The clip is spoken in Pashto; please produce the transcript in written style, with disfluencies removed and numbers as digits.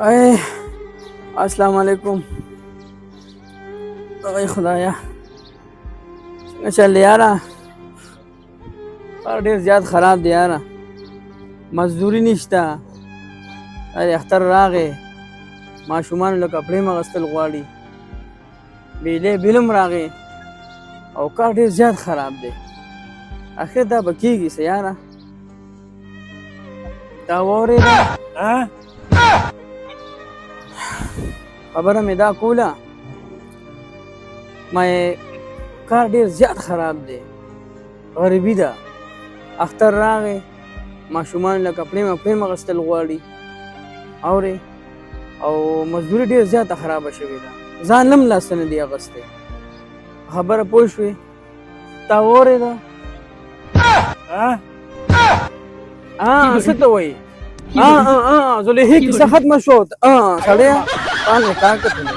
ای السلام علیکم. ای خدایا څنګه چل دی یاره؟ کار ډېر زیات خراب دی یاره، مزدوري نشته. اختر راغی، ماشومانو له کپړې م اخیستل غواړي، بیلې بل هم راغی او کار ډېر زیات خراب دی. اخر دا به کېږي څه یاره؟ تا واورېده خبره مې دا کوله، ما کار ډېر زیات خراب دی، غریبي ده. اختر راغی، ماشومانو له کپړې مپړې م اخیستل غواړي اورې، او مزدوري ډېر زیاته خرابه شوې ده، ځان هم لاسته نه دی اخیستی. خبره پوه شوې؟ تا واورېده؟ څه ته وایي؟ زلیخې کیسه ختمه شوه. سړیه پانګې کار ته تللی